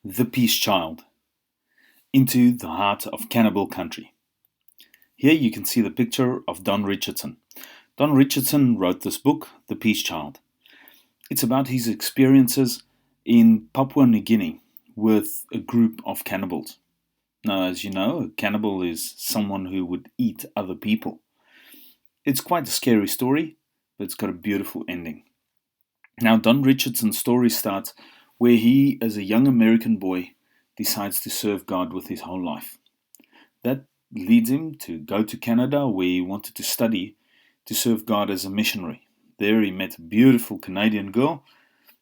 The Peace Child, into the heart of cannibal country. Here you can see the picture of Don Richardson. Don Richardson wrote this book, The Peace Child. It's about his experiences in Papua New Guinea with a group of cannibals. Now, as you know, a cannibal is someone who would eat other people. It's quite a scary story, but it's got a beautiful ending. Now, Don Richardson's story starts where he, as a young American boy, decides to serve God with his whole life. That leads him to go to Canada, where he wanted to study to serve God as a missionary. There he met a beautiful Canadian girl,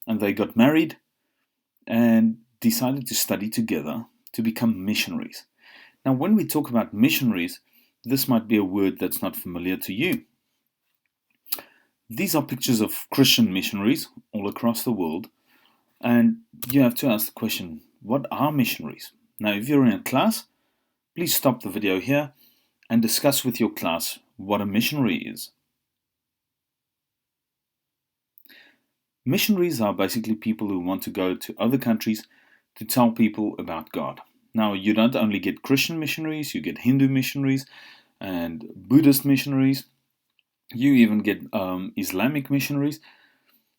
and they got married and decided to study together to become missionaries. Now, when we talk about missionaries, this might be a word that's not familiar to you. These are pictures of Christian missionaries all across the world, and you have to ask the question, what are missionaries? Now, if you're in a class, please stop the video here and discuss with your class what a missionary is. Missionaries are basically people who want to go to other countries to tell people about God. Now, you don't only get Christian missionaries, you get Hindu missionaries and Buddhist missionaries. You even get Islamic missionaries.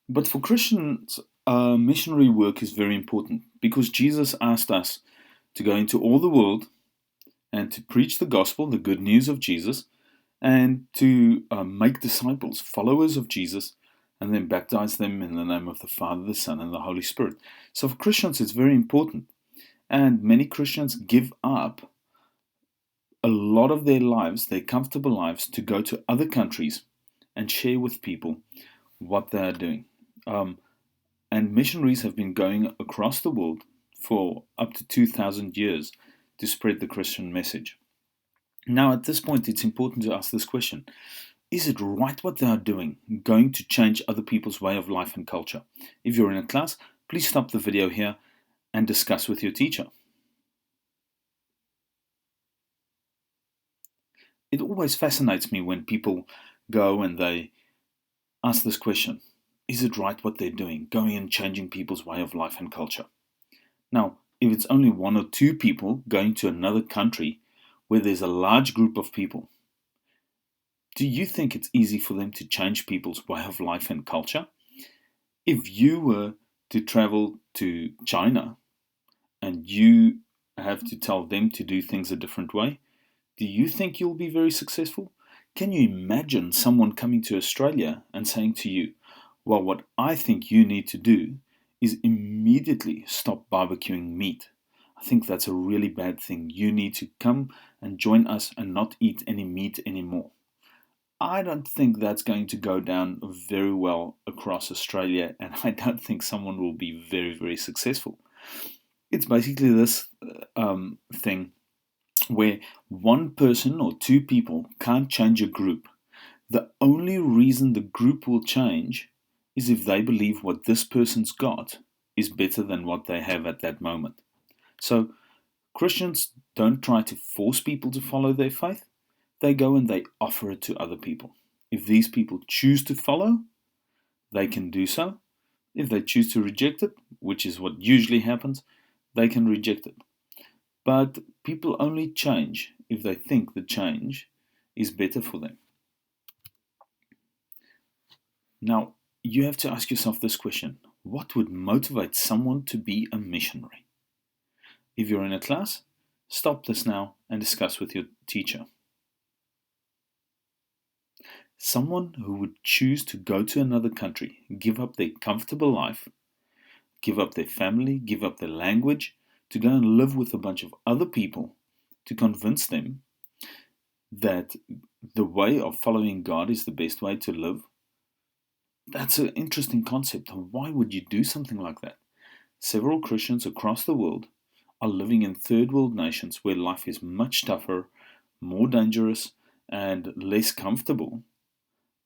But for Christians, missionary work is very important because Jesus asked us to go into all the world and to preach the gospel, the good news of Jesus, and to make disciples, followers of Jesus, and then baptize them in the name of the Father, the Son, and the Holy Spirit. So for Christians, it's very important. And many Christians give up a lot of their lives, their comfortable lives, to go to other countries and share with people what they are doing. And missionaries have been going across the world for up to 2,000 years to spread the Christian message. Now, at this point, it's important to ask this question. Is it right what they are doing, going to change other people's way of life and culture? If you're in a class, please stop the video here and discuss with your teacher. It always fascinates me when people go and they ask this question. Is it right what they're doing, going and changing people's way of life and culture? Now, if it's only one or two people going to another country where there's a large group of people, do you think it's easy for them to change people's way of life and culture? If you were to travel to China and you have to tell them to do things a different way, do you think you'll be very successful? Can you imagine someone coming to Australia and saying to you, well, what I think you need to do is immediately stop barbecuing meat. I think that's a really bad thing. You need to come and join us and not eat any meat anymore. I don't think that's going to go down very well across Australia, and I don't think someone will be very, very successful. It's basically this thing where one person or two people can't change a group. The only reason the group will change is if they believe what this person's got is better than what they have at that moment. So Christians don't try to force people to follow their faith. They go and they offer it to other people. If these people choose to follow, they can do so. If they choose to reject it, which is what usually happens, they can reject it. But people only change if they think the change is better for them. Now, you have to ask yourself this question. What would motivate someone to be a missionary? If you're in a class, stop this now and discuss with your teacher. Someone who would choose to go to another country, give up their comfortable life, give up their family, give up their language, to go and live with a bunch of other people to convince them that the way of following God is the best way to live. That's an interesting concept. Why would you do something like that? Several Christians across the world are living in third world nations where life is much tougher, more dangerous, and less comfortable.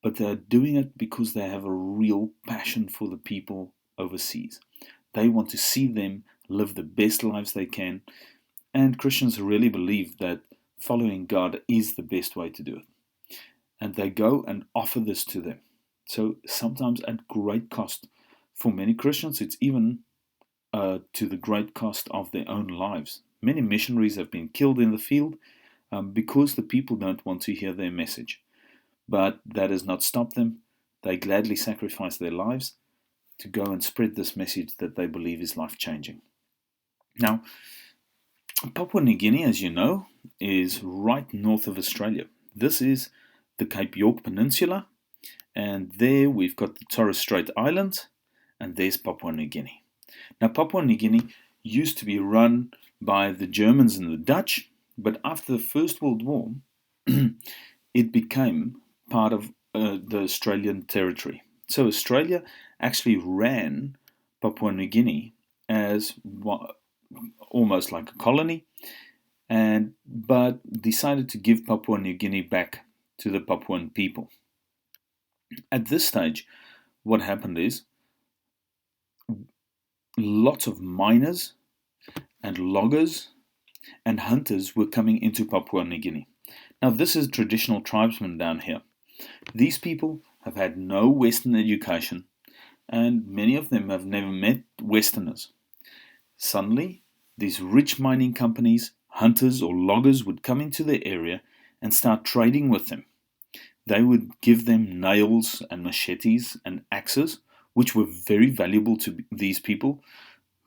But they're doing it because they have a real passion for the people overseas. They want to see them live the best lives they can. And Christians really believe that following God is the best way to do it. And they go and offer this to them. So sometimes at great cost. For many Christians, it's even to the great cost of their own lives. Many missionaries have been killed in the field because the people don't want to hear their message. But that has not stopped them. They gladly sacrifice their lives to go and spread this message that they believe is life changing. Now, Papua New Guinea, as you know, is right north of Australia. This is the Cape York Peninsula, and there we've got the Torres Strait Islands, and there's Papua New Guinea. Now, Papua New Guinea used to be run by the Germans and the Dutch, but after the First World War, it became part of the Australian territory. So Australia actually ran Papua New Guinea as almost like a colony, but decided to give Papua New Guinea back to the Papuan people. At this stage, what happened is lots of miners and loggers and hunters were coming into Papua New Guinea. Now, this is traditional tribesmen down here. These people have had no Western education, and many of them have never met Westerners. Suddenly, these rich mining companies, hunters or loggers would come into their area and start trading with them. They would give them nails and machetes and axes, which were very valuable to these people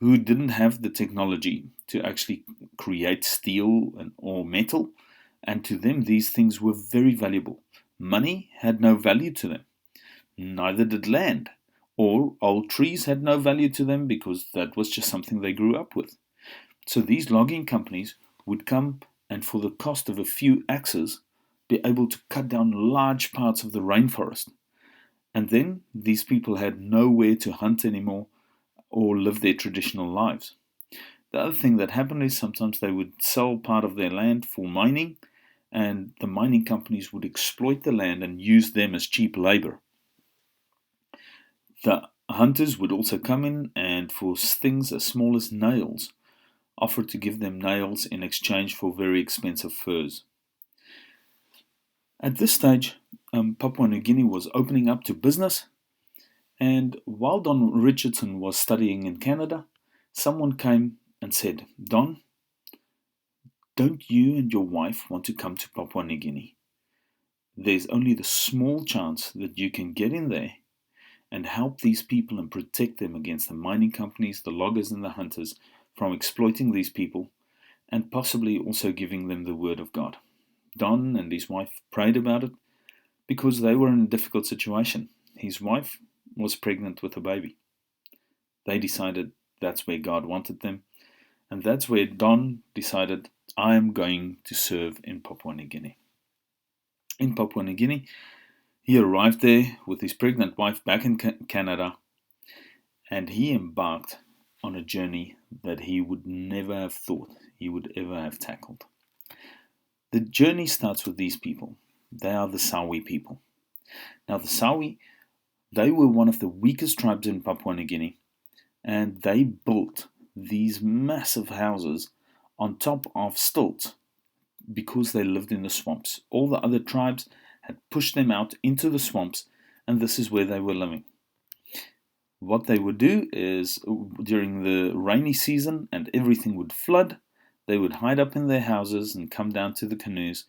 who didn't have the technology to actually create steel or metal, and to them these things were very valuable. Money had no value to them, neither did land, or old trees had no value to them because that was just something they grew up with. So these logging companies would come and for the cost of a few axes be able to cut down large parts of the rainforest. And then these people had nowhere to hunt anymore or live their traditional lives. The other thing that happened is sometimes they would sell part of their land for mining, and the mining companies would exploit the land and use them as cheap labor. The hunters would also come in and for things as small as nails, offer to give them nails in exchange for very expensive furs. At this stage, Papua New Guinea was opening up to business, and while Don Richardson was studying in Canada, someone came and said, "Don, don't you and your wife want to come to Papua New Guinea? There's only the small chance that you can get in there and help these people and protect them against the mining companies, the loggers and the hunters from exploiting these people, and possibly also giving them the word of God." Don and his wife prayed about it because they were in a difficult situation. His wife was pregnant with a baby. They decided that's where God wanted them, and that's where Don decided, "I am going to serve in Papua New Guinea." In Papua New Guinea, he arrived there with his pregnant wife back in Canada, and he embarked on a journey that he would never have thought he would ever have tackled. The journey starts with these people. They are the Sawi people. Now, the Sawi, they were one of the weakest tribes in Papua New Guinea, and they built these massive houses on top of stilts because they lived in the swamps. All the other tribes had pushed them out into the swamps, and this is where they were living. What they would do is, during the rainy season and everything would flood, they would hide up in their houses and come down to the canoes.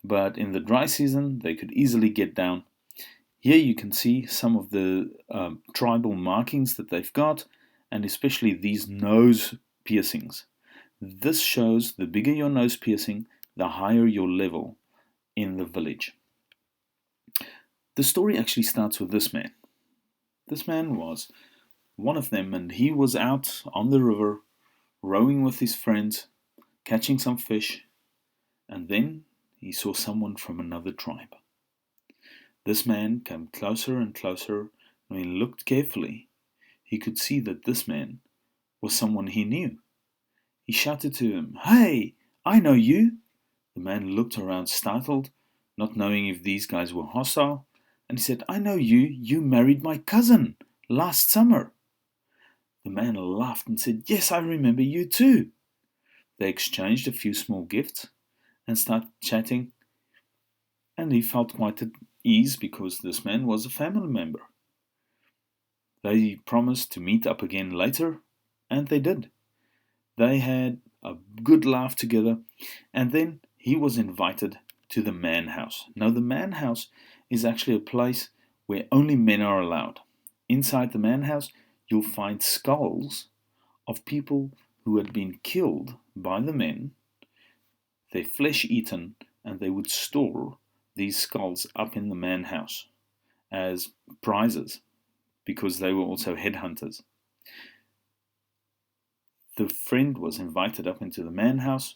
But in the dry season, they could easily get down. Here you can see some of the tribal markings that they've got, and especially these nose piercings. This shows the bigger your nose piercing, the higher your level in the village. The story actually starts with this man. This man was one of them, and he was out on the river, rowing with his friends, catching some fish, and then he saw someone from another tribe. This man came closer and closer, and when he looked carefully, he could see that this man was someone he knew. He shouted to him, "Hey, I know you!" The man looked around startled, not knowing if these guys were hostile, and he said, "I know you. You married my cousin last summer." The man laughed and said, "Yes, I remember you too." They exchanged a few small gifts and started chatting, and he felt quite at ease because this man was a family member. They promised to meet up again later, And they did. They had a good laugh together, and then he was invited to the man house. Now, the man house is actually a place where only men are allowed. Inside the man house, you'll find skulls of people who had been killed by the men, their flesh eaten, and they would store these skulls up in the man house as prizes because they were also headhunters. The friend was invited up into the man house,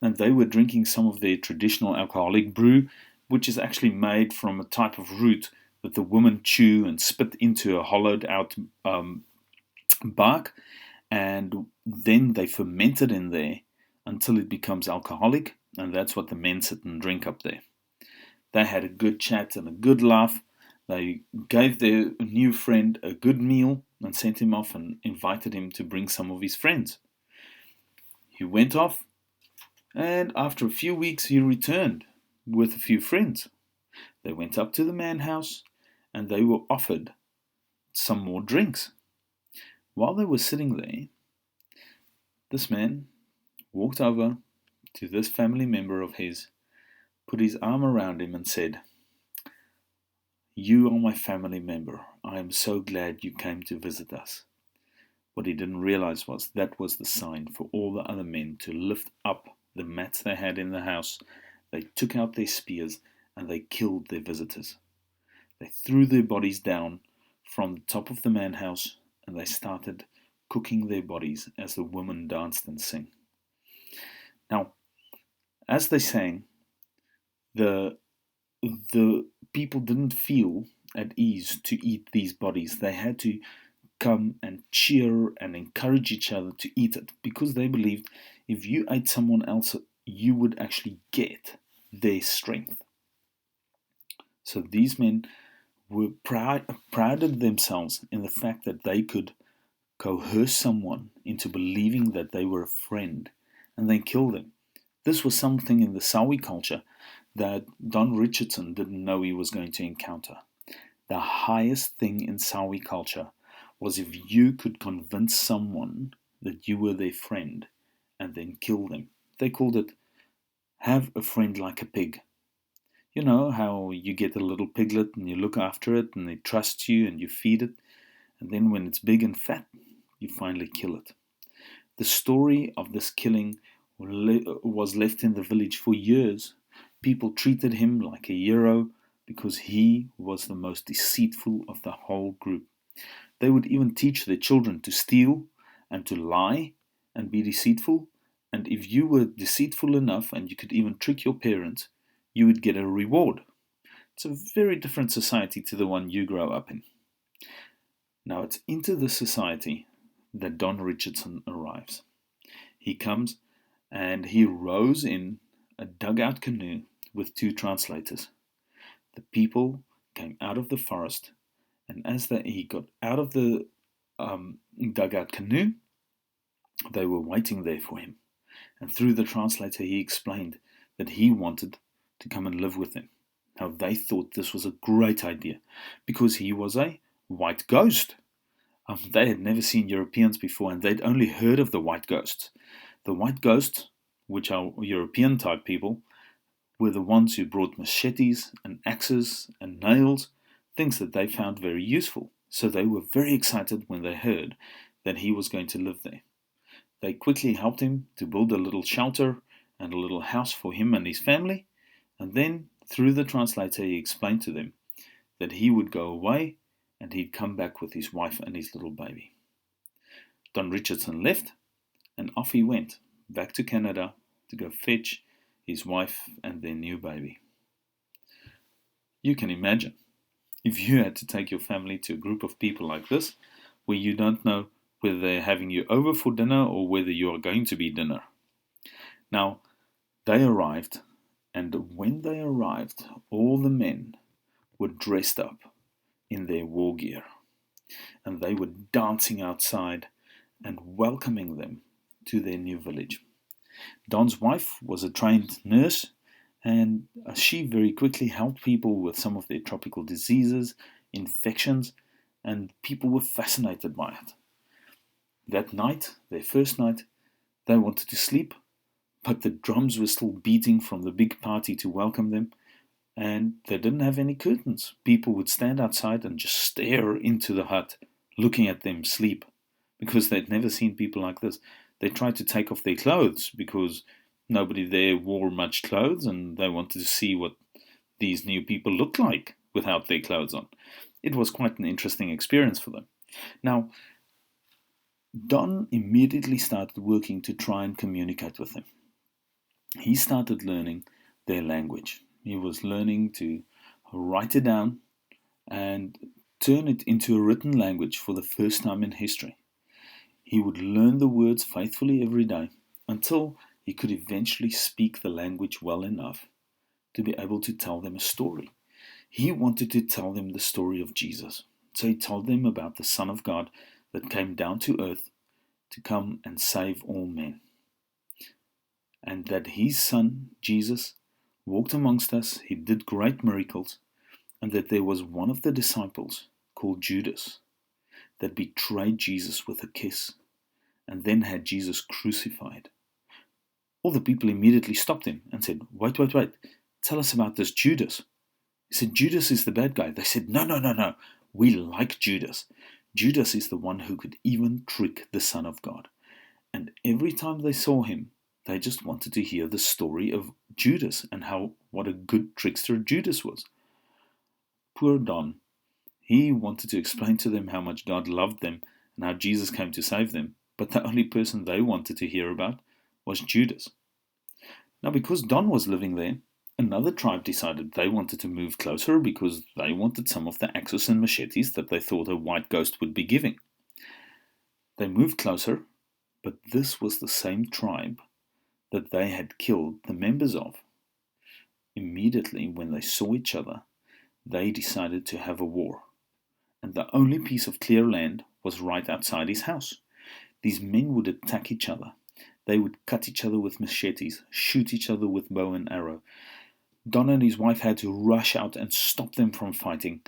and they were drinking some of their traditional alcoholic brew, which is actually made from a type of root that the women chew and spit into a hollowed out bark, and then they ferment it in there until it becomes alcoholic, and that's what the men sit and drink up there. They had a good chat and a good laugh. They gave their new friend a good meal and sent him off and invited him to bring some of his friends. He went off, and after a few weeks he returned with a few friends. They went up to the man house and they were offered some more drinks. While they were sitting there, this man walked over to this family member of his, put his arm around him and said, "You are my family member. I am so glad you came to visit us." What he didn't realize was that was the sign for all the other men to lift up the mats they had in the house. They took out their spears and they killed their visitors. They threw their bodies down from the top of the man house and they started cooking their bodies as the women danced and sang. Now, as they sang, the people didn't feel at ease to eat these bodies. They had to come and cheer and encourage each other to eat it because they believed if you ate someone else, you would actually get their strength. So these men were prided themselves in the fact that they could coerce someone into believing that they were a friend and then kill them. This was something in the Sawi culture that Don Richardson didn't know he was going to encounter. The highest thing in Sawi culture was if you could convince someone that you were their friend and then kill them. They called it have a friend like a pig. You know how you get a little piglet and you look after it and it trusts you and you feed it, and then when it's big and fat, you finally kill it. The story of this killing was left in the village for years. People treated him like a hero because he was the most deceitful of the whole group. They would even teach their children to steal and to lie and be deceitful. And if you were deceitful enough and you could even trick your parents, you would get a reward. It's a very different society to the one you grow up in. Now it's into this society that Don Richardson arrives. He comes and he rows in a dugout canoe with two translators. The people came out of the forest, and as he got out of the dugout canoe, they were waiting there for him. And through the translator, he explained that he wanted to come and live with them. Now, they thought this was a great idea because he was a white ghost. They had never seen Europeans before, and they'd only heard of the white ghosts. The white ghosts, which are European type people, were the ones who brought machetes and axes and nails, things that they found very useful. So they were very excited when they heard that he was going to live there. They quickly helped him to build a little shelter and a little house for him and his family, and then through the translator he explained to them that he would go away and he'd come back with his wife and his little baby. Don Richardson left, and off he went back to Canada to go fetch his wife and their new baby. You can imagine if you had to take your family to a group of people like this, where you don't know whether they're having you over for dinner or whether you are going to be dinner. Now, they arrived, and when they arrived, all the men were dressed up in their war gear, and they were dancing outside and welcoming them to their new village. Don's wife was a trained nurse, and she very quickly helped people with some of their tropical diseases, infections, and people were fascinated by it. That night, their first night, they wanted to sleep, but the drums were still beating from the big party to welcome them, and they didn't have any curtains. People would stand outside and just stare into the hut, looking at them sleep, because they'd never seen people like this. They tried to take off their clothes because nobody there wore much clothes, and they wanted to see what these new people looked like without their clothes on. It was quite an interesting experience for them. Now, Don immediately started working to try and communicate with them. He started learning their language. He was learning to write it down and turn it into a written language for the first time in history. He would learn the words faithfully every day until he could eventually speak the language well enough to be able to tell them a story. He wanted to tell them the story of Jesus. So he told them about the Son of God that came down to earth to come and save all men. And that his Son, Jesus, walked amongst us, he did great miracles, and that there was one of the disciples called Judas that betrayed Jesus with a kiss and then had Jesus crucified. All the people immediately stopped him and said, wait, tell us about this Judas. He said, Judas is the bad guy. They said, no, we like Judas. Judas is the one who could even trick the Son of God. And every time they saw him, they just wanted to hear the story of Judas and what a good trickster Judas was. Poor Don. He wanted to explain to them how much God loved them and how Jesus came to save them, but the only person they wanted to hear about was Judas. Now, because Don was living there, another tribe decided they wanted to move closer because they wanted some of the axes and machetes that they thought a white ghost would be giving. They moved closer, but this was the same tribe that they had killed the members of. Immediately, when they saw each other, they decided to have a war. And the only piece of clear land was right outside his house. These men would attack each other. They would cut each other with machetes, shoot each other with bow and arrow. Don and his wife had to rush out and stop them from fighting.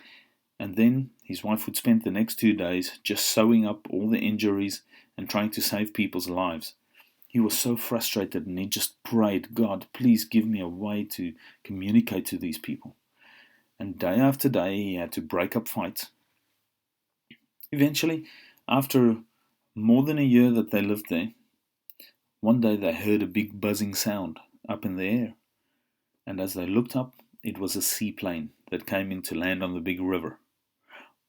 And then his wife would spend the next 2 days just sewing up all the injuries and trying to save people's lives. He was so frustrated and he just prayed, God, please give me a way to communicate to these people. And day after day, he had to break up fights. Eventually, after more than a year that they lived there, one day they heard a big buzzing sound up in the air. And as they looked up, it was a seaplane that came in to land on the big river.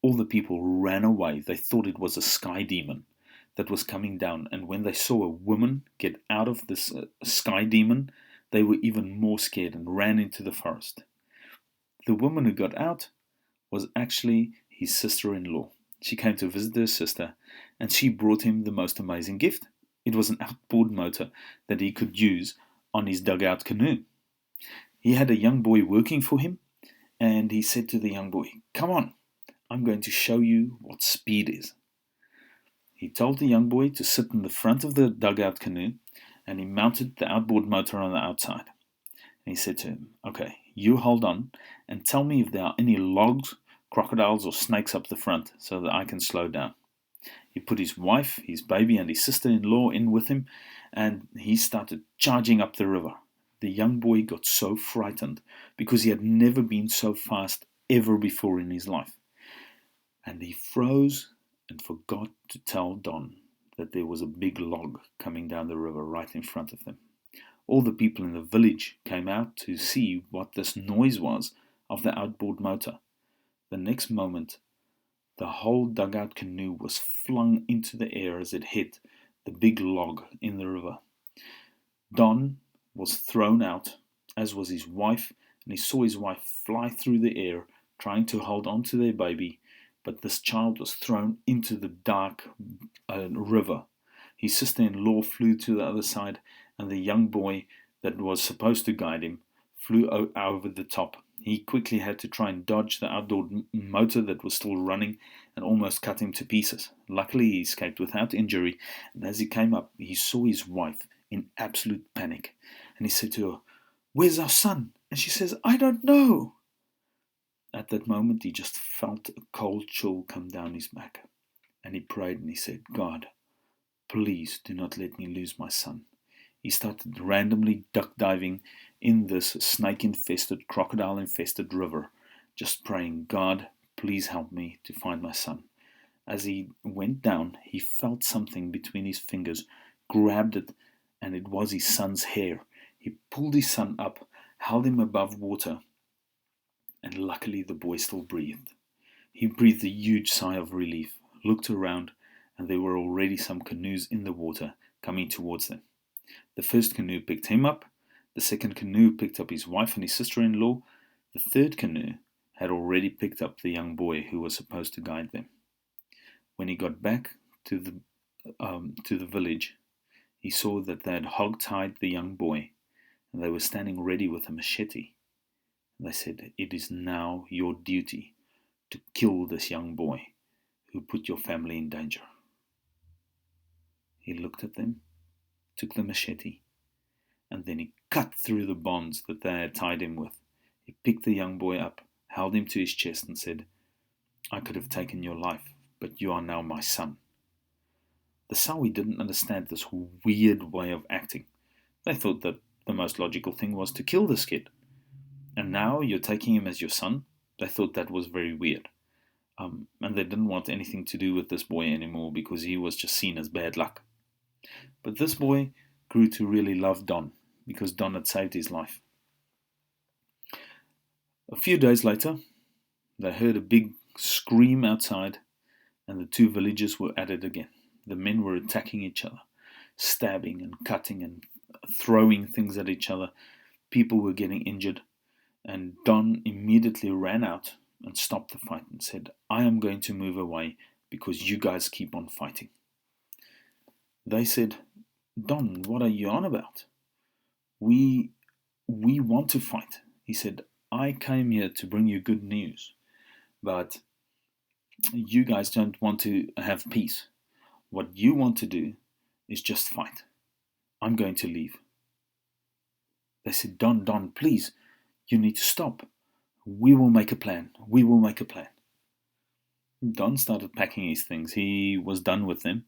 All the people ran away. They thought it was a sky demon that was coming down. And when they saw a woman get out of this sky demon, they were even more scared and ran into the forest. The woman who got out was actually his sister-in-law. She came to visit her sister, and she brought him the most amazing gift. It was an outboard motor that he could use on his dugout canoe. He had a young boy working for him, and he said to the young boy, "Come on, I'm going to show you what speed is." He told the young boy to sit in the front of the dugout canoe, and he mounted the outboard motor on the outside. And he said to him, "Okay, you hold on and tell me if there are any logs, crocodiles or snakes up the front so that I can slow down." He put his wife, his baby and his sister-in-law in with him, and he started charging up the river. The young boy got so frightened because he had never been so fast ever before in his life. And he froze and forgot to tell Don that there was a big log coming down the river right in front of them. All the people in the village came out to see what this noise was of the outboard motor. The next moment, the whole dugout canoe was flung into the air as it hit the big log in the river. Don was thrown out, as was his wife, and he saw his wife fly through the air, trying to hold on to their baby, but this child was thrown into the dark river. His sister-in-law flew to the other side, and the young boy that was supposed to guide him flew over the top. He quickly had to try and dodge the outdoor motor that was still running and almost cut him to pieces. Luckily, he escaped without injury, and as he came up, he saw his wife in absolute panic. And he said to her, "Where's our son?" And she says, "I don't know." At that moment, he just felt a cold chill come down his back. And he prayed and he said, "God, Please do not let me lose my son. He started randomly duck diving in this snake-infested, crocodile-infested river, just praying, God, please help me to find my son. As he went down, he felt something between his fingers, grabbed it, and it was his son's hair. He pulled his son up, held him above water, and luckily the boy still breathed. He breathed a huge sigh of relief, looked around, and there were already some canoes in the water coming towards them. The first canoe picked him up, the second canoe picked up his wife and his sister-in-law, the third canoe had already picked up the young boy who was supposed to guide them. When he got back to the village, he saw that they had hog-tied the young boy, and they were standing ready with a machete. They said, it is now your duty to kill this young boy who put your family in danger. He looked at them, took the machete, and then he cut through the bonds that they had tied him with. He picked the young boy up, held him to his chest, and said, I could have taken your life, but you are now my son. The Sawi didn't understand this weird way of acting. They thought that the most logical thing was to kill this kid. And now you're taking him as your son? They thought that was very weird. And they didn't want anything to do with this boy anymore because he was just seen as bad luck. But this boy grew to really love Don because Don had saved his life. A few days later, they heard a big scream outside, and the two villagers were at it again. The men were attacking each other, stabbing and cutting and throwing things at each other. People were getting injured, and Don immediately ran out and stopped the fight and said, I am going to move away because you guys keep on fighting. They said, Don, what are you on about? We want to fight. He said, I came here to bring you good news, but you guys don't want to have peace. What you want to do is just fight. I'm going to leave. They said, Don, please, you need to stop. We will make a plan. We will make a plan. Don started packing his things. He was done with them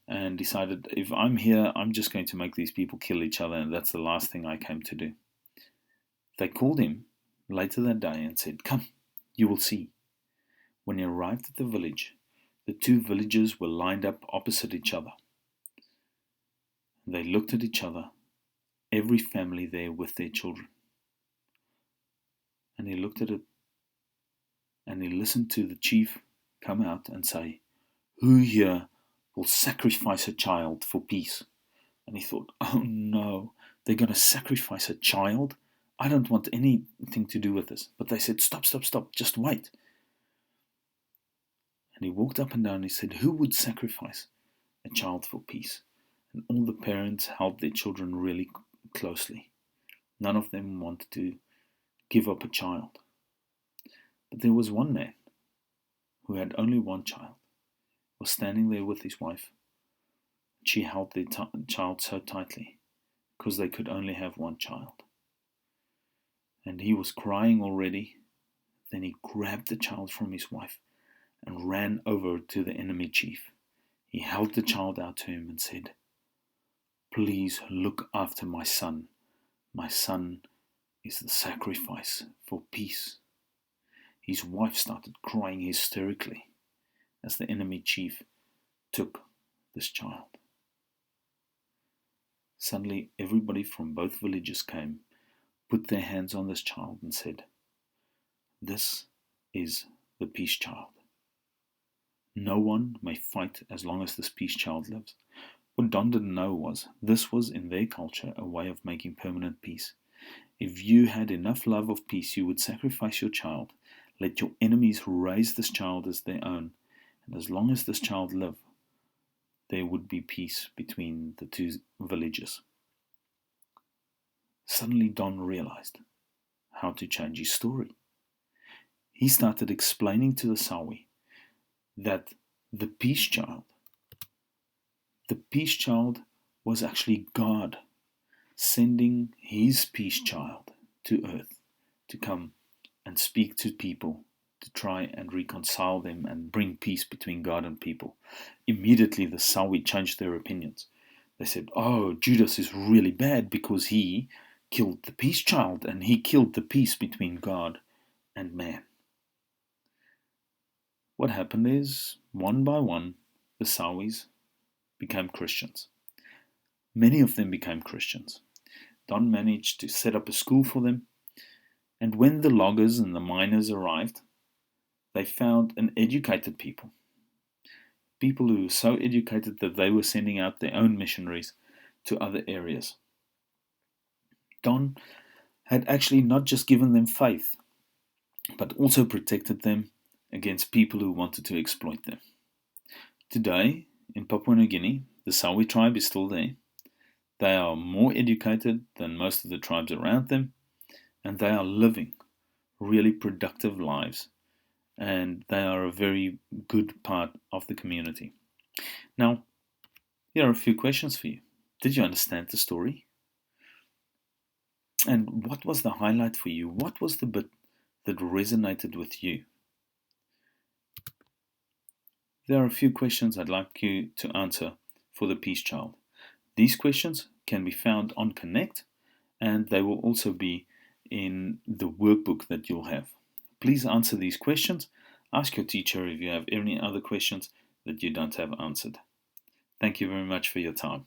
and decided, if I'm here, I'm just going to make these people kill each other, and that's the last thing I came to do. They called him later that day and said, come, you will see. When he arrived at the village, the two villagers were lined up opposite each other. They looked at each other, every family there with their children. And he looked at it, and he listened to the chief come out and say, who here will sacrifice a child for peace? And he thought, oh no, they're going to sacrifice a child? I don't want anything to do with this. But they said, stop, just wait. And he walked up and down and he said, who would sacrifice a child for peace? And all the parents held their children really closely. None of them wanted to give up a child. But there was one man who had only one child, was standing there with his wife. She held their child so tightly because they could only have one child. And he was crying already. Then he grabbed the child from his wife and ran over to the enemy chief. He held the child out to him and said, please look after my son. My son is the sacrifice for peace. His wife started crying hysterically as the enemy chief took this child. Suddenly, everybody from both villages came, put their hands on this child and said, this is the peace child. No one may fight as long as this peace child lives. What Don didn't know was, this was in their culture a way of making permanent peace. If you had enough love of peace, you would sacrifice your child, let your enemies raise this child as their own, and as long as this child lived, there would be peace between the two villages. Suddenly Don realized how to change his story. He started explaining to the Sawi that the peace child was actually God sending his peace child to earth to come and speak to people to try and reconcile them and bring peace between God and people. Immediately the Sawi changed their opinions. They said, oh, Judas is really bad because he killed the peace child and he killed the peace between God and man. What happened is, one by one, the Sawis became Christians. Many of them became Christians. Don managed to set up a school for them, and when the loggers and the miners arrived, they found an educated people. People who were so educated that they were sending out their own missionaries to other areas. Don had actually not just given them faith, but also protected them against people who wanted to exploit them. Today, in Papua New Guinea, the Sawi tribe is still there. They are more educated than most of the tribes around them, and they are living really productive lives, and they are a very good part of the community. Now, here are a few questions for you. Did you understand the story? And what was the highlight for you? What was the bit that resonated with you? There are a few questions I'd like you to answer for the Peace Child. These questions can be found on Connect, and they will also be in the workbook that you'll have. Please answer these questions. Ask your teacher if you have any other questions that you don't have answered. Thank you very much for your time.